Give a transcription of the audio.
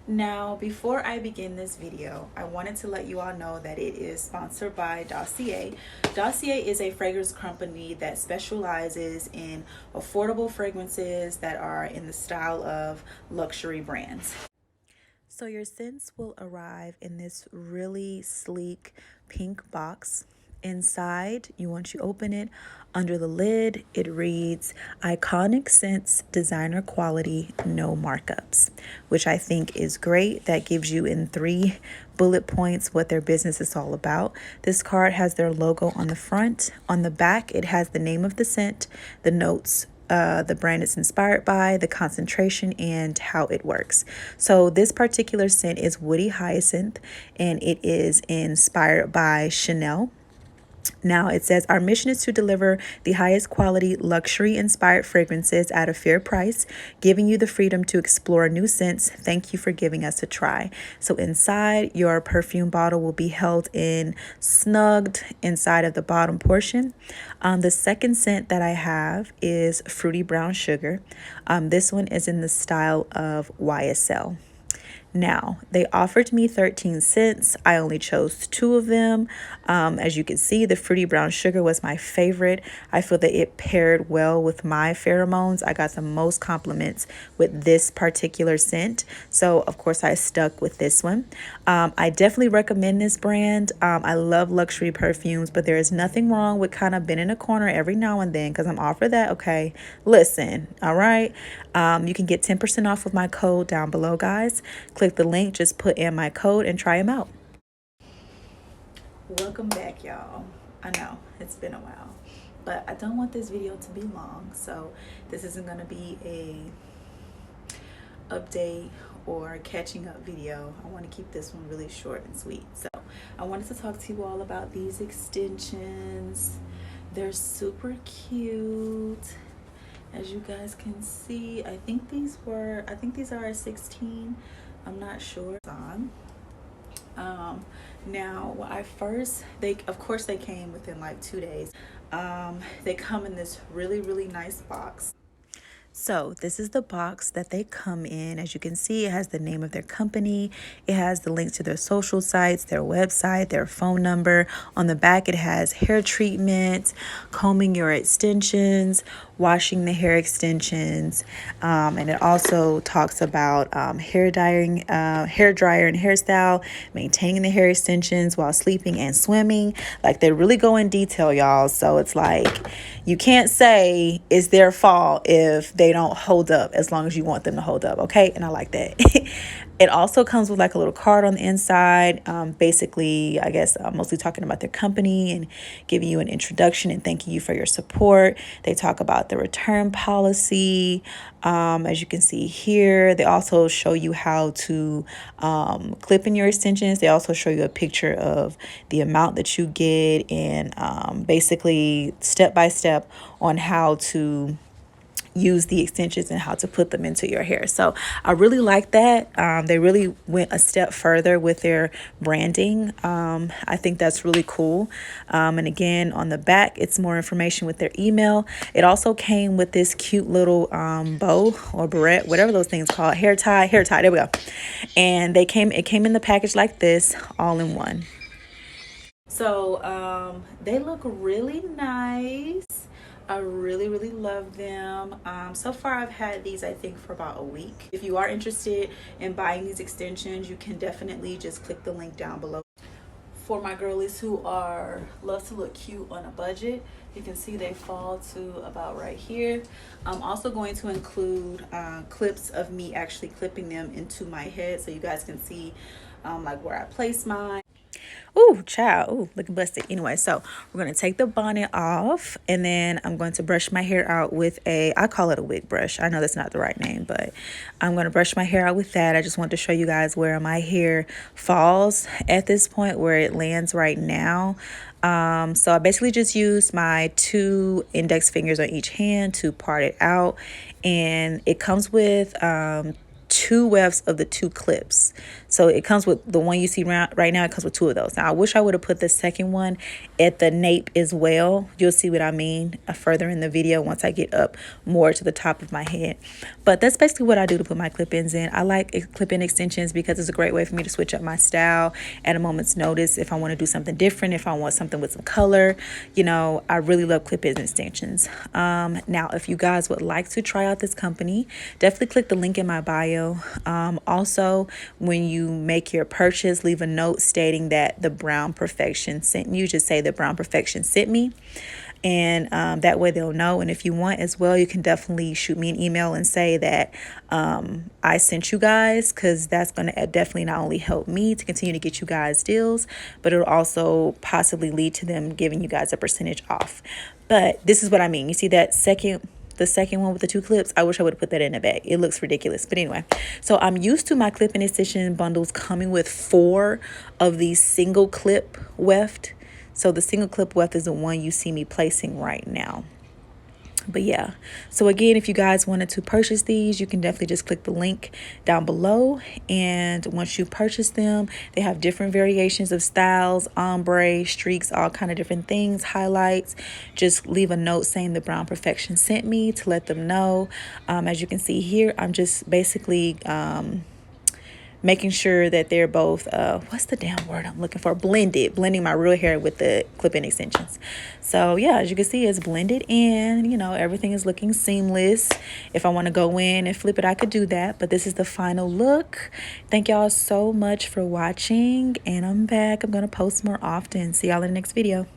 Now, before I begin this video, I wanted to let you all know that it is sponsored by Dossier. Dossier is a fragrance company that specializes in affordable fragrances that are in the style of luxury brands. So your scents will arrive in this really sleek pink box. Inside, once you open it, under the lid, it reads iconic scents, designer quality, no markups, which I think is great. That gives you in 3 bullet points what their business is all about. This card has their logo on the front. On the back, it has the name of the scent, the notes, the brand it's inspired by, the concentration, and how it works. So this particular scent is Woody Hyacinth, and it is inspired by Chanel. Now it says, our mission is to deliver the highest quality luxury inspired fragrances at a fair price, giving you the freedom to explore new scents. Thank you for giving us a try. So inside, your perfume bottle will be held in snugged inside of the bottom portion. The second scent that I have is Fruity Brown Sugar. This one is in the style of YSL. Now, they offered me 13 cents. I only chose 2 of them. As you can see, the Fruity Brown Sugar was my favorite. I feel that it paired well with my pheromones. I got the most compliments with this particular scent. So, of course, I stuck with this one. I definitely recommend this brand. I love luxury perfumes, but there is nothing wrong with kind of being in a corner every now and then because I'm all for that. Okay, listen, all right. You can get 10% off with my code down below, guys. Click the link, just put in my code and try them out. Welcome back, y'all. I know it's been a while, but I don't want this video to be long, so this isn't going to be a update or catching up video. I want to keep this one really short and sweet. So I wanted to talk to you all about these extensions. They're super cute. As you guys can see, I think these are a 16. I'm not sure. Now of course they came within like 2 days. They come in this really nice box. So this is the box that they come in. As you can see, it has the name of their company. It has the links to their social sites, their website, their phone number. On the back, it has hair treatment, combing your extensions, washing the hair extensions. And it also talks about hair dryer and hairstyle, maintaining the hair extensions while sleeping and swimming. Like, they really go in detail, y'all. So it's like, you can't say it's their fault if they don't hold up as long as you want them to hold up. Okay. And I like that. It also comes with like a little card on the inside. Basically, I guess mostly talking about their company and giving you an introduction and thanking you for your support. They talk about the return policy. As you can see here, they also show you how to clip in your extensions. They also show you a picture of the amount that you get and basically step by step on how to use the extensions and how to put them into your hair. So I really like that. They really went a step further with their branding. I think that's really cool. And again, on the back, it's more information with their email. It also came with this cute little bow or barrette, whatever those things called, hair tie. There we go. And it came in the package like this, all in one. So they look really nice. I really love them. So far I've had these, I think, for about a week. If you are interested in buying these extensions, you can definitely just click the link down below. For my girlies who love to look cute on a budget, you can see they fall to about right here. I'm also going to include clips of me actually clipping them into my head so you guys can see like where I place mine. Ooh, child. Ooh, looking busted. Anyway, so we're going to take the bonnet off, and then I'm going to brush my hair out with I call it a wig brush. I know that's not the right name, but I'm going to brush my hair out with that. I just want to show you guys where my hair falls at this point, where it lands right now. So I basically just use my 2 index fingers on each hand to part it out, and it comes with 2 wefts of the 2 clips. So it comes with the one you see right now. It comes with 2 of those. Now I wish I would have put the second one at the nape as well. You'll see what I mean further in the video once I get up more to the top of my head. But that's basically what I do to put my clip-ins in. I like clip-in extensions because it's a great way for me to switch up my style at a moment's notice. If I want to do something different, if I want something with some color, you know, I really love clip-in extensions. Now, if you guys would like to try out this company, definitely click the link in my bio. Also, when you make your purchase, leave a note stating that the Brown Perfection sent you. Just say the Brown Perfection sent me, and that way they'll know. And if you want as well, you can definitely shoot me an email and say that I sent you guys, because that's going to definitely not only help me to continue to get you guys deals, but it'll also possibly lead to them giving you guys a percentage off. But this is what I mean. You see that the second one with the 2 clips? I wish I would have put that in the bag. It looks ridiculous. But anyway, so I'm used to my clip-in extension bundles coming with 4 of these single clip weft. So the single clip weft is the one you see me placing right now. But yeah, so again, if you guys wanted to purchase these, you can definitely just click the link down below. And once you purchase them, they have different variations of styles, ombre, streaks, all kind of different things, highlights. Just leave a note saying the Brown Perfection sent me to let them know. As you can see here, I'm just basically making sure that they're both what's the damn word I'm looking for, blending my real hair with the clip-in extensions. So yeah, as you can see, it's blended in. You know, everything is looking seamless. If I want to go in and flip it, I could do that, but this is the final look. Thank y'all so much for watching, and I'm back. I'm gonna post more often. See y'all in the next video.